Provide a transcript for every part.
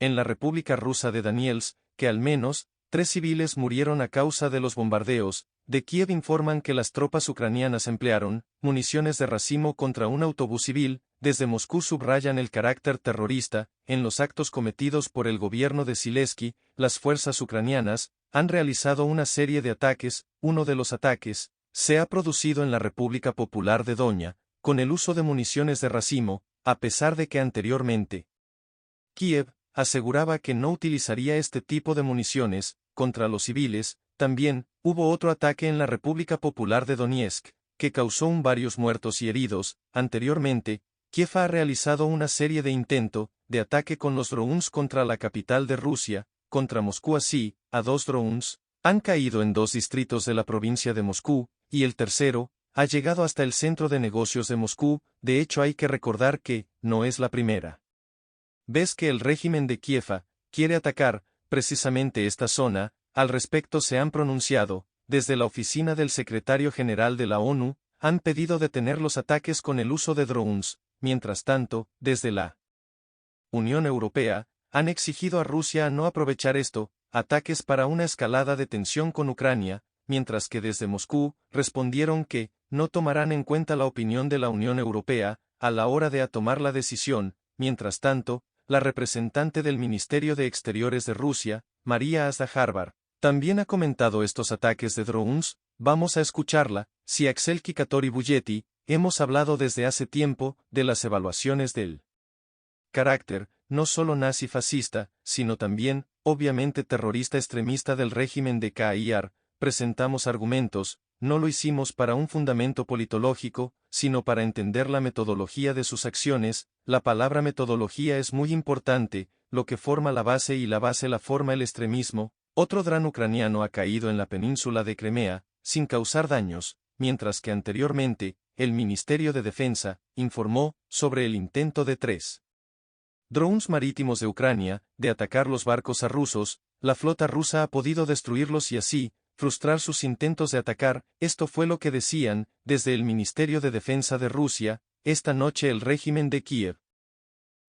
en la República Rusa de Donetsk, que al menos 3 civiles murieron a causa de los bombardeos. De Kiev informan que las tropas ucranianas emplearon municiones de racimo contra un autobús civil. Desde Moscú subrayan el carácter terrorista. En los actos cometidos por el gobierno de Zelensky, las fuerzas ucranianas han realizado una serie de ataques. Uno de los ataques se ha producido en la República Popular de Doña, con el uso de municiones de racimo, a pesar de que anteriormente Kiev aseguraba que no utilizaría este tipo de municiones contra los civiles. También hubo otro ataque en la República Popular de Donetsk, que causó varios muertos y heridos. Anteriormente, Kiev ha realizado una serie de intentos de ataque con los drones contra la capital de Rusia, contra Moscú. Así, a 2 drones han caído en 2 distritos de la provincia de Moscú, y el tercero ha llegado hasta el centro de negocios de Moscú. De hecho, hay que recordar que no es la primera vez que el régimen de Kiev quiere atacar precisamente esta zona. Al respecto se han pronunciado, desde la oficina del secretario general de la ONU, han pedido detener los ataques con el uso de drones. Mientras tanto, desde la Unión Europea, han exigido a Rusia a no aprovechar estos ataques para una escalada de tensión con Ucrania, mientras que desde Moscú respondieron que no tomarán en cuenta la opinión de la Unión Europea a la hora de tomar la decisión. Mientras tanto, la representante del Ministerio de Exteriores de Rusia, María Azdaharbar, también ha comentado estos ataques de drones. Vamos a escucharla. Si Axel Kikatori Buyetti, hemos hablado desde hace tiempo de las evaluaciones del carácter, no solo nazi-fascista, sino también, obviamente terrorista extremista del régimen de KIR. Presentamos argumentos, no lo hicimos para un fundamento politológico, sino para entender la metodología de sus acciones. La palabra metodología es muy importante, lo que forma la base y la base la forma el extremismo. Otro dron ucraniano ha caído en la península de Crimea, sin causar daños, mientras que anteriormente, el Ministerio de Defensa informó sobre el intento de 3 drones marítimos de Ucrania de atacar los barcos rusos. La flota rusa ha podido destruirlos y así frustrar sus intentos de atacar. Esto fue lo que decían desde el Ministerio de Defensa de Rusia. Esta noche el régimen de Kiev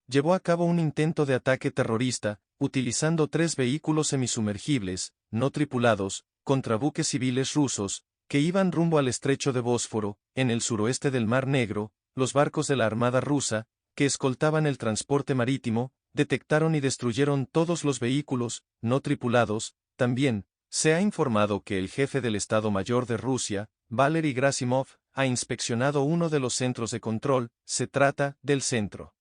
llevó a cabo un intento de ataque terrorista, utilizando 3 vehículos semisumergibles, no tripulados, contra buques civiles rusos, que iban rumbo al estrecho de Bósforo, en el suroeste del Mar Negro. Los barcos de la Armada rusa, que escoltaban el transporte marítimo, detectaron y destruyeron todos los vehículos, no tripulados. También se ha informado que el jefe del Estado Mayor de Rusia, Valery Gerasimov, ha inspeccionado uno de los centros de control. Se trata del centro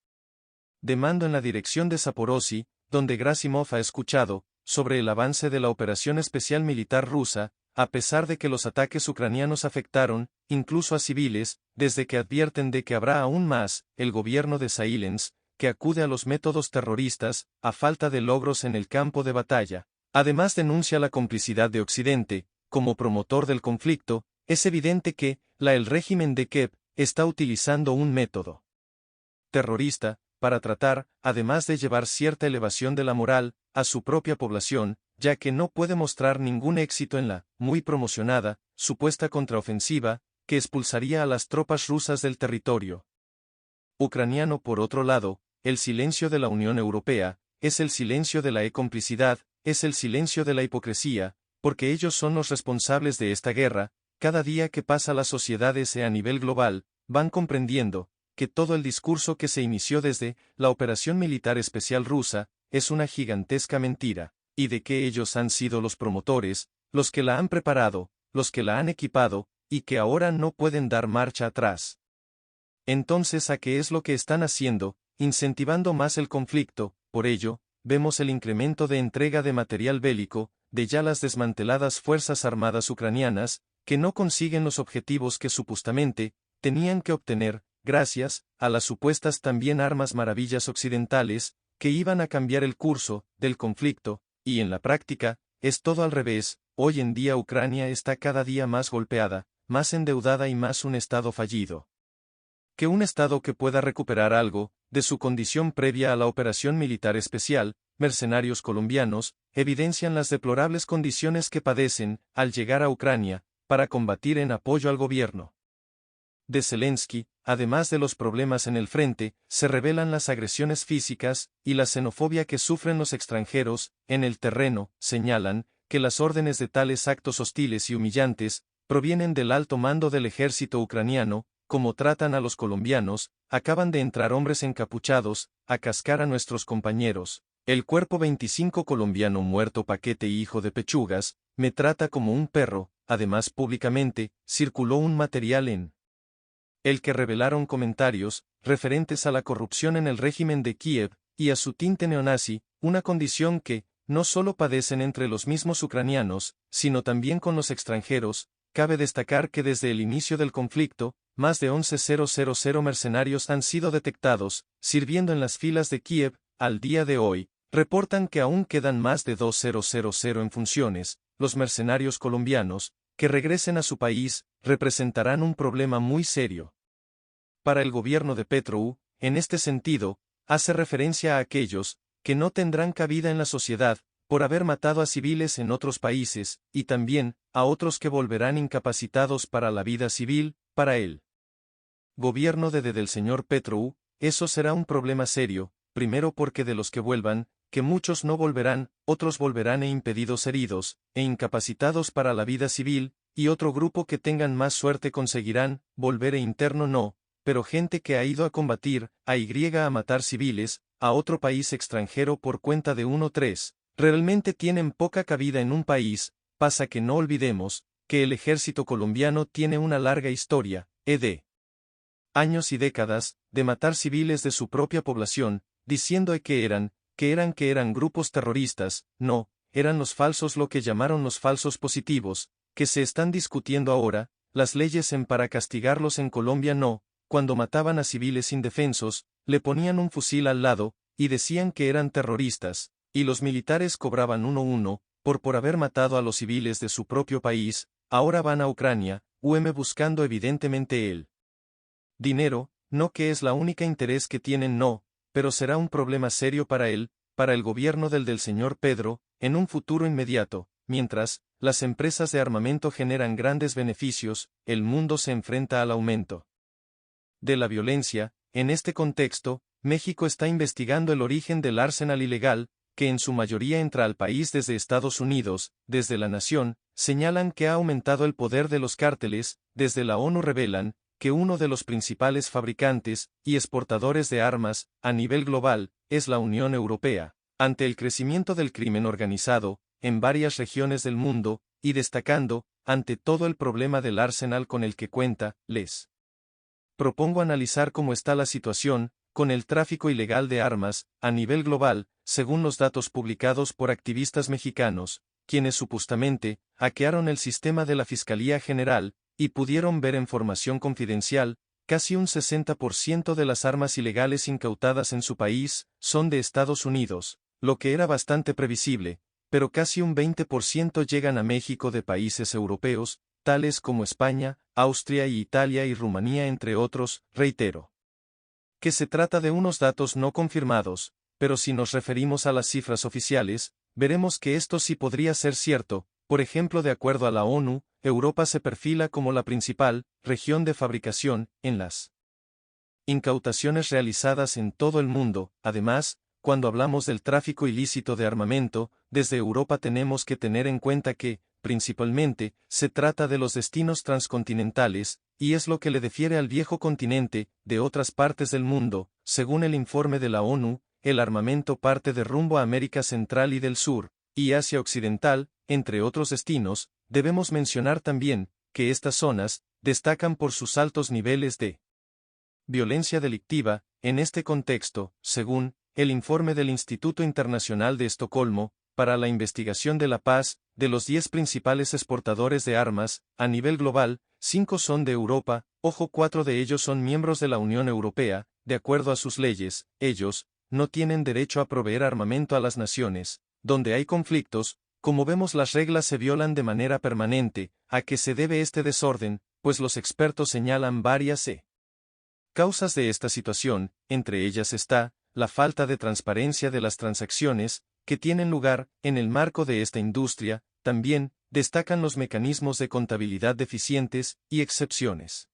de mando en la dirección de Zaporozhye, donde Gerasimov ha escuchado sobre el avance de la operación especial militar rusa. A pesar de que los ataques ucranianos afectaron, incluso a civiles, desde que advierten de que habrá aún más, el gobierno de Zelensky, que acude a los métodos terroristas, a falta de logros en el campo de batalla. Además denuncia la complicidad de Occidente, como promotor del conflicto. Es evidente que, el régimen de Kiev, está utilizando un método terrorista, para tratar, además de llevar cierta elevación de la moral, a su propia población, ya que no puede mostrar ningún éxito en la, muy promocionada, supuesta contraofensiva, que expulsaría a las tropas rusas del territorio ucraniano. Por otro lado, el silencio de la Unión Europea, es el silencio de la complicidad, es el silencio de la hipocresía, porque ellos son los responsables de esta guerra. Cada día que pasa las sociedades a nivel global, van comprendiendo, que todo el discurso que se inició desde la operación militar especial rusa, es una gigantesca mentira, y de que ellos han sido los promotores, los que la han preparado, los que la han equipado, y que ahora no pueden dar marcha atrás. Entonces, ¿a qué es lo que están haciendo? Incentivando más el conflicto. Por ello, vemos el incremento de entrega de material bélico, de ya las desmanteladas fuerzas armadas ucranianas, que no consiguen los objetivos que supuestamente tenían que obtener, gracias a las supuestas también armas maravillas occidentales, que iban a cambiar el curso del conflicto, y en la práctica, es todo al revés. Hoy en día Ucrania está cada día más golpeada, más endeudada y más un estado fallido que un estado que pueda recuperar algo de su condición previa a la operación militar especial. Mercenarios colombianos evidencian las deplorables condiciones que padecen al llegar a Ucrania para combatir en apoyo al gobierno de Zelensky, además de los problemas en el frente, se revelan las agresiones físicas y la xenofobia que sufren los extranjeros en el terreno. Señalan que las órdenes de tales actos hostiles y humillantes provienen del alto mando del ejército ucraniano. Como tratan a los colombianos, acaban de entrar hombres encapuchados a cascar a nuestros compañeros. El cuerpo 25 colombiano muerto paquete hijo de pechugas, me trata como un perro. Además públicamente, circuló un material en el que revelaron comentarios referentes a la corrupción en el régimen de Kiev y a su tinte neonazi, una condición que no solo padecen entre los mismos ucranianos, sino también con los extranjeros. Cabe destacar que desde el inicio del conflicto, más de 11.000 mercenarios han sido detectados, sirviendo en las filas de Kiev. Al día de hoy, reportan que aún quedan más de 2.000 en funciones. Los mercenarios colombianos, que regresen a su país, representarán un problema muy serio para el gobierno de Petro. En este sentido, hace referencia a aquellos que no tendrán cabida en la sociedad por haber matado a civiles en otros países, y también a otros que volverán incapacitados para la vida civil. Para el gobierno del señor Petro, eso será un problema serio, primero porque de los que vuelvan, que muchos no volverán, otros volverán impedidos, heridos e incapacitados para la vida civil, y otro grupo que tengan más suerte conseguirán volver interno no, pero gente que ha ido a combatir, a matar civiles, a otro país extranjero por cuenta de 1-3, realmente tienen poca cabida en un país. Pasa que no olvidemos que el ejército colombiano tiene una larga historia, de años y décadas, de matar civiles de su propia población, diciendo que eran grupos terroristas. No, eran los falsos, lo que llamaron los falsos positivos, que se están discutiendo ahora. Las leyes para castigarlos en Colombia no, cuando mataban a civiles indefensos, le ponían un fusil al lado, y decían que eran terroristas, y los militares cobraban 1-1, por haber matado a los civiles de su propio país. Ahora van a Ucrania, buscando evidentemente el dinero, no que es la única interés que tienen no, pero será un problema serio para él, para el gobierno del señor Pedro, en un futuro inmediato. Mientras, las empresas de armamento generan grandes beneficios, el mundo se enfrenta al aumento de la violencia. En este contexto, México está investigando el origen del arsenal ilegal, que en su mayoría entra al país desde Estados Unidos. Desde La Nación, señalan que ha aumentado el poder de los cárteles. Desde la ONU revelan que uno de los principales fabricantes y exportadores de armas, a nivel global, es la Unión Europea. Ante el crecimiento del crimen organizado, en varias regiones del mundo, y destacando, ante todo el problema del arsenal con el que cuenta, les propongo analizar cómo está la situación con el tráfico ilegal de armas, a nivel global, según los datos publicados por activistas mexicanos, quienes supuestamente hackearon el sistema de la Fiscalía General, y pudieron ver en formación confidencial, casi un 60% de las armas ilegales incautadas en su país son de Estados Unidos, lo que era bastante previsible, pero casi un 20% llegan a México de países europeos, tales como España, Austria y Italia y Rumanía entre otros. Reitero que se trata de unos datos no confirmados, pero si nos referimos a las cifras oficiales, veremos que esto sí podría ser cierto. Por ejemplo, de acuerdo a la ONU, Europa se perfila como la principal región de fabricación en las incautaciones realizadas en todo el mundo. Además, cuando hablamos del tráfico ilícito de armamento, desde Europa tenemos que tener en cuenta que, principalmente, se trata de los destinos transcontinentales, y es lo que le difiere al viejo continente de otras partes del mundo. Según el informe de la ONU, el armamento parte de rumbo a América Central y del Sur, y Asia Occidental, entre otros destinos. Debemos mencionar también que estas zonas destacan por sus altos niveles de violencia delictiva. En este contexto, según el informe del Instituto Internacional de Estocolmo para la Investigación de la Paz, de los 10 principales exportadores de armas a nivel global, 5 son de Europa. 4 de ellos son miembros de la Unión Europea. De acuerdo a sus leyes, ellos no tienen derecho a proveer armamento a las naciones donde hay conflictos. Como vemos, las reglas se violan de manera permanente. ¿A qué se debe este desorden? Pues los expertos señalan varias causas de esta situación. Entre ellas está la falta de transparencia de las transacciones que tienen lugar en el marco de esta industria. También destacan los mecanismos de contabilidad deficientes y excepciones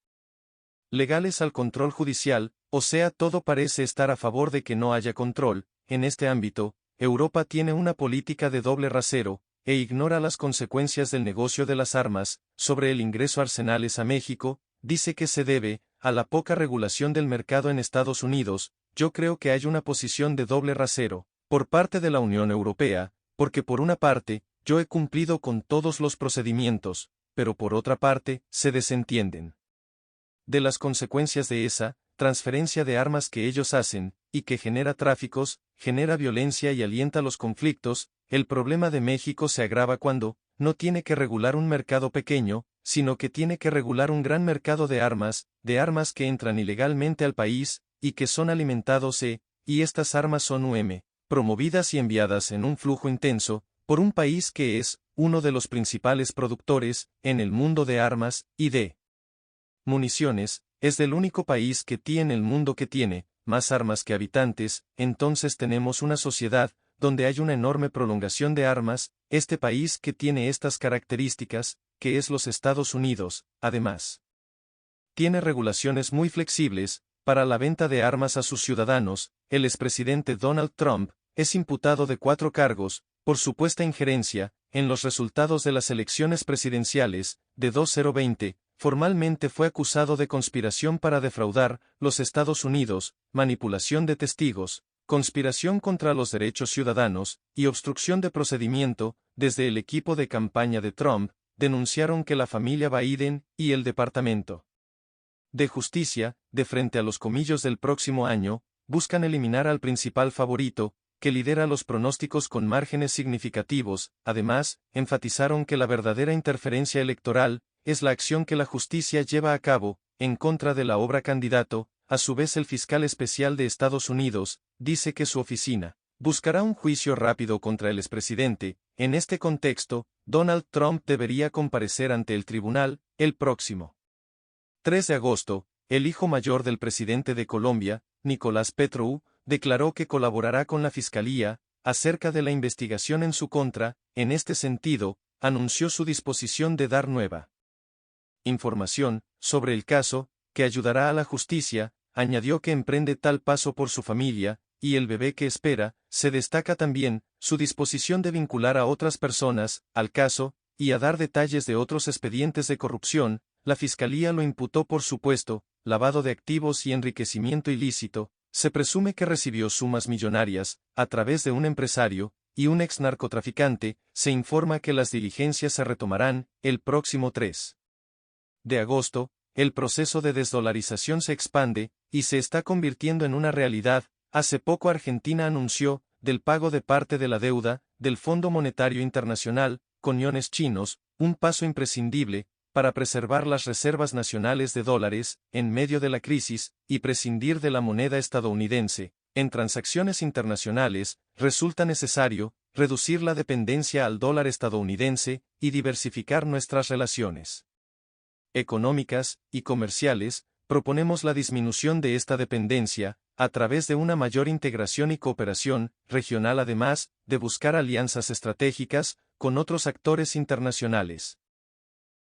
legales al control judicial, o sea, todo parece estar a favor de que no haya control. En este ámbito, Europa tiene una política de doble rasero, e ignora las consecuencias del negocio de las armas. Sobre el ingreso arsenales a México, dice que se debe a la poca regulación del mercado en Estados Unidos. Yo creo que hay una posición de doble rasero por parte de la Unión Europea, porque por una parte, yo he cumplido con todos los procedimientos, pero por otra parte, se desentienden de las consecuencias de esa transferencia de armas que ellos hacen, y que genera tráficos, genera violencia y alienta los conflictos. El problema de México se agrava cuando no tiene que regular un mercado pequeño, sino que tiene que regular un gran mercado de armas que entran ilegalmente al país, y que son alimentados y estas armas son promovidas y enviadas en un flujo intenso, por un país que es uno de los principales productores en el mundo de armas y de municiones. Es del único país que tiene el mundo que tiene más armas que habitantes. Entonces tenemos una sociedad donde hay una enorme prolongación de armas. Este país que tiene estas características, que es los Estados Unidos, además, tiene regulaciones muy flexibles para la venta de armas a sus ciudadanos. El expresidente Donald Trump es imputado de 4 cargos por supuesta injerencia en los resultados de las elecciones presidenciales de 2020. Formalmente fue acusado de conspiración para defraudar los Estados Unidos, manipulación de testigos, conspiración contra los derechos ciudadanos y obstrucción de procedimiento. Desde el equipo de campaña de Trump denunciaron que la familia Biden y el Departamento de Justicia, de frente a los comicios del próximo año, buscan eliminar al principal favorito, que lidera los pronósticos con márgenes significativos. Además, enfatizaron que la verdadera interferencia electoral es la acción que la justicia lleva a cabo en contra de la obra candidato. A su vez, el fiscal especial de Estados Unidos dice que su oficina buscará un juicio rápido contra el expresidente. En este contexto, Donald Trump debería comparecer ante el tribunal el próximo 3 de agosto. El hijo mayor del presidente de Colombia, Nicolás Petro, declaró que colaborará con la fiscalía acerca de la investigación en su contra. En este sentido, anunció su disposición de dar nueva información sobre el caso, que ayudará a la justicia. Añadió que emprende tal paso por su familia y el bebé que espera. Se destaca también su disposición de vincular a otras personas al caso y a dar detalles de otros expedientes de corrupción. La fiscalía lo imputó por supuesto lavado de activos y enriquecimiento ilícito. Se presume que recibió sumas millonarias a través de un empresario y un ex narcotraficante. Se informa que las diligencias se retomarán el próximo 3 de agosto. El proceso de desdolarización se expande y se está convirtiendo en una realidad. Hace poco Argentina anunció del pago de parte de la deuda del Fondo Monetario Internacional con yuanes chinos, un paso imprescindible para preservar las reservas nacionales de dólares en medio de la crisis y prescindir de la moneda estadounidense. En transacciones internacionales, resulta necesario reducir la dependencia al dólar estadounidense y diversificar nuestras relaciones económicas y comerciales. Proponemos la disminución de esta dependencia a través de una mayor integración y cooperación regional, además de buscar alianzas estratégicas con otros actores internacionales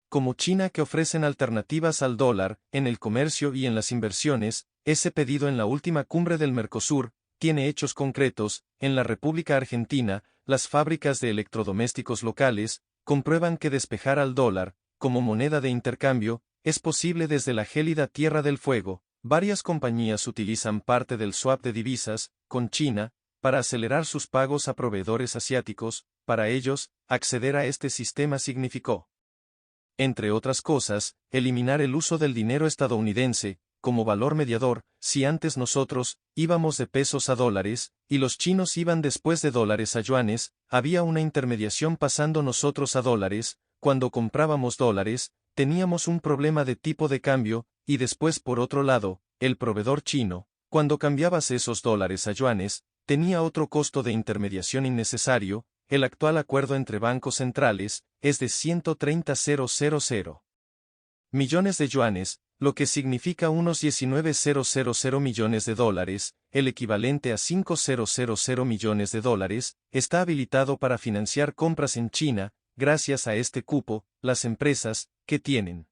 como China, que ofrecen alternativas al dólar en el comercio y en las inversiones. Ese pedido en la última cumbre del Mercosur tiene hechos concretos. En la República Argentina, las fábricas de electrodomésticos locales comprueban que despejar al dólar como moneda de intercambio es posible desde la gélida Tierra del Fuego. Varias compañías utilizan parte del swap de divisas con China para acelerar sus pagos a proveedores asiáticos. Para ellos, acceder a este sistema significó, entre otras cosas, eliminar el uso del dinero estadounidense como valor mediador. Si antes nosotros íbamos de pesos a dólares y los chinos iban después de dólares a yuanes, había una intermediación pasando nosotros a dólares. Cuando comprábamos dólares, teníamos un problema de tipo de cambio, y después, por otro lado, el proveedor chino, cuando cambiabas esos dólares a yuanes, tenía otro costo de intermediación innecesario. El actual acuerdo entre bancos centrales es de 130.000 millones de yuanes, lo que significa unos 19.000 millones de dólares, el equivalente a 5.000 millones de dólares. Está habilitado para financiar compras en China. Gracias a este cupo, las empresas que tienen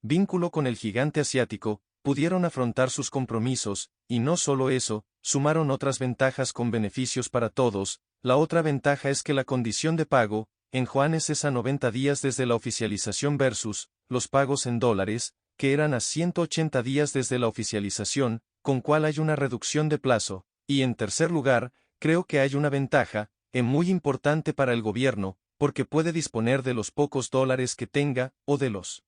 vínculo con el gigante asiático, pudieron afrontar sus compromisos, y no solo eso, sumaron otras ventajas con beneficios para todos. La otra ventaja es que la condición de pago, en juanes es a 90 días desde la oficialización versus los pagos en dólares, que eran a 180 días desde la oficialización, con cual hay una reducción de plazo. Y en tercer lugar, creo que hay una ventaja, muy importante para el gobierno, porque puede disponer de los pocos dólares que tenga, o de los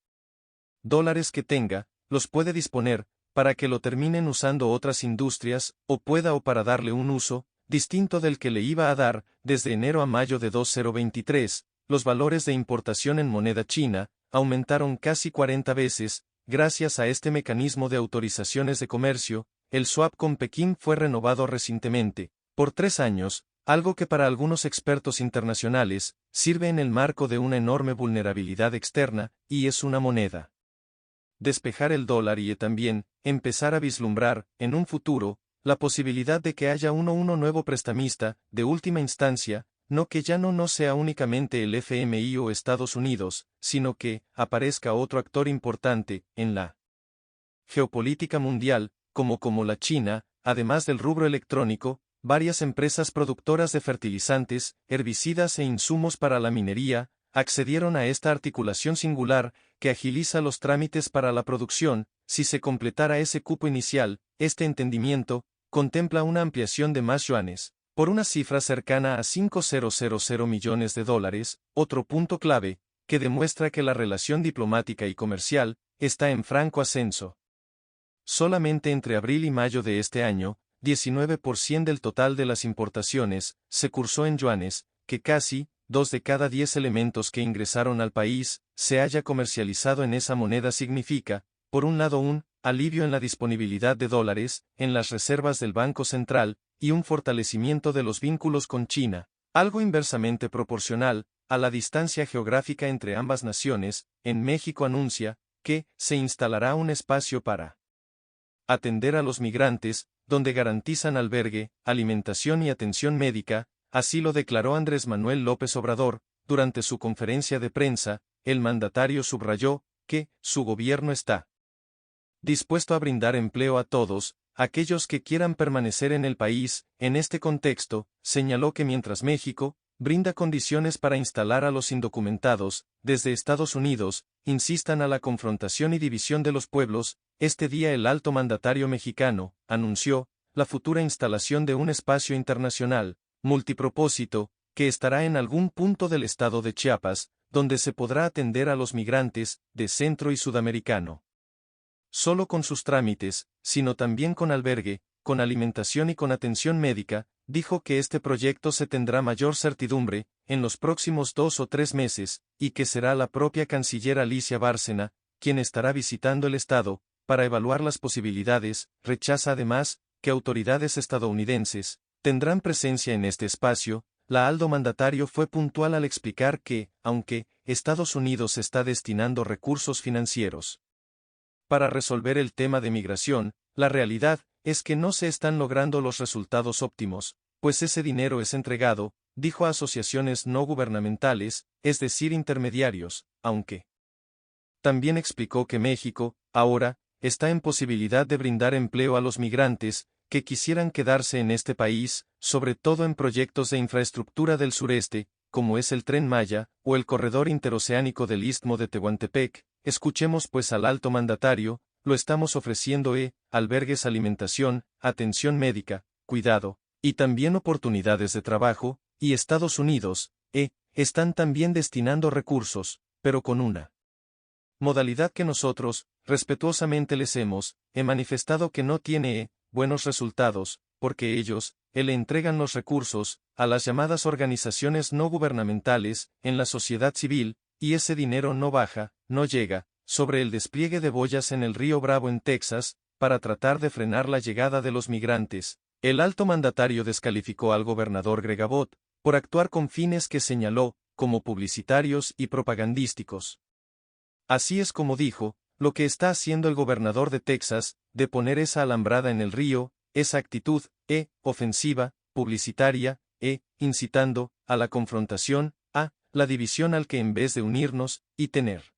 dólares que tenga, los puede disponer, para que lo terminen usando otras industrias, o para darle un uso, distinto del que le iba a dar, desde enero a mayo de 2023, los valores de importación en moneda china, aumentaron casi 40 veces, gracias a este mecanismo de autorizaciones de comercio. El swap con Pekín fue renovado recientemente, por 3 años, algo que para algunos expertos internacionales, sirve en el marco de una enorme vulnerabilidad externa, y es una moneda. Despejar el dólar y también, empezar a vislumbrar, en un futuro, la posibilidad de que haya uno nuevo prestamista, de última instancia, no que ya no sea únicamente el FMI o Estados Unidos, sino que aparezca otro actor importante, en la geopolítica mundial, como la China, además del rubro electrónico, varias empresas productoras de fertilizantes, herbicidas e insumos para la minería, accedieron a esta articulación singular, que agiliza los trámites para la producción. Si se completara ese cupo inicial, este entendimiento contempla una ampliación de más yuanes, por una cifra cercana a $5.000 millones de dólares, otro punto clave, que demuestra que la relación diplomática y comercial está en franco ascenso. Solamente entre abril y mayo de este año, 19% del total de las importaciones se cursó en yuanes, que casi 2 de cada 10 elementos que ingresaron al país se haya comercializado en esa moneda. Significa, por un lado, un alivio en la disponibilidad de dólares en las reservas del Banco Central, y un fortalecimiento de los vínculos con China, algo inversamente proporcional a la distancia geográfica entre ambas naciones. En México anuncia que se instalará un espacio para atender a los migrantes, donde garantizan albergue, alimentación y atención médica. Así lo declaró Andrés Manuel López Obrador. Durante su conferencia de prensa, el mandatario subrayó que su gobierno está dispuesto a brindar empleo a todos aquellos que quieran permanecer en el país. En este contexto, señaló que mientras México brinda condiciones para instalar a los indocumentados, desde Estados Unidos insistan a la confrontación y división de los pueblos. Este día el alto mandatario mexicano anunció la futura instalación de un espacio internacional multipropósito, que estará en algún punto del estado de Chiapas, donde se podrá atender a los migrantes de Centro y Sudamericano. Solo con sus trámites, sino también con albergue, con alimentación y con atención médica. Dijo que este proyecto se tendrá mayor certidumbre en los próximos 2 o 3 meses, y que será la propia canciller Alicia Bárcena quien estará visitando el estado para evaluar las posibilidades. Rechaza además que autoridades estadounidenses tendrán presencia en este espacio. La alto mandatario fue puntual al explicar que, aunque Estados Unidos está destinando recursos financieros para resolver el tema de migración, la realidad es que no se están logrando los resultados óptimos, pues ese dinero es entregado, dijo, a asociaciones no gubernamentales, es decir, intermediarios. Aunque también explicó que México, ahora, está en posibilidad de brindar empleo a los migrantes que quisieran quedarse en este país, sobre todo en proyectos de infraestructura del sureste, como es el Tren Maya, o el corredor interoceánico del Istmo de Tehuantepec. Escuchemos pues al alto mandatario. Lo estamos ofreciendo albergues, alimentación, atención médica, cuidado, y también oportunidades de trabajo, y Estados Unidos, están también destinando recursos, pero con una modalidad que nosotros, respetuosamente les hemos manifestado que no tiene buenos resultados, porque ellos le entregan los recursos a las llamadas organizaciones no gubernamentales en la sociedad civil, y ese dinero no baja, no llega, sobre el despliegue de boyas en el río Bravo en Texas, para tratar de frenar la llegada de los migrantes. El alto mandatario descalificó al gobernador Greg Abbott por actuar con fines que señaló como publicitarios y propagandísticos. Así es como dijo, lo que está haciendo el gobernador de Texas, de poner esa alambrada en el río, esa actitud, ofensiva, publicitaria, incitando a la confrontación, a la división, al que en vez de unirnos y tener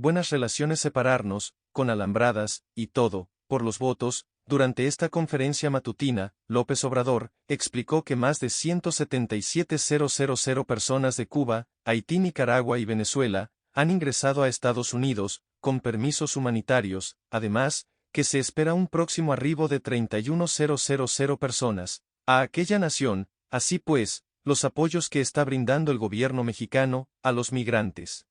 buenas relaciones separarnos, con alambradas, y todo, por los votos. Durante esta conferencia matutina, López Obrador explicó que más de 177.000 personas de Cuba, Haití, Nicaragua y Venezuela han ingresado a Estados Unidos, con permisos humanitarios, además, que se espera un próximo arribo de 31.000 personas a aquella nación. Así pues, los apoyos que está brindando el gobierno mexicano a los migrantes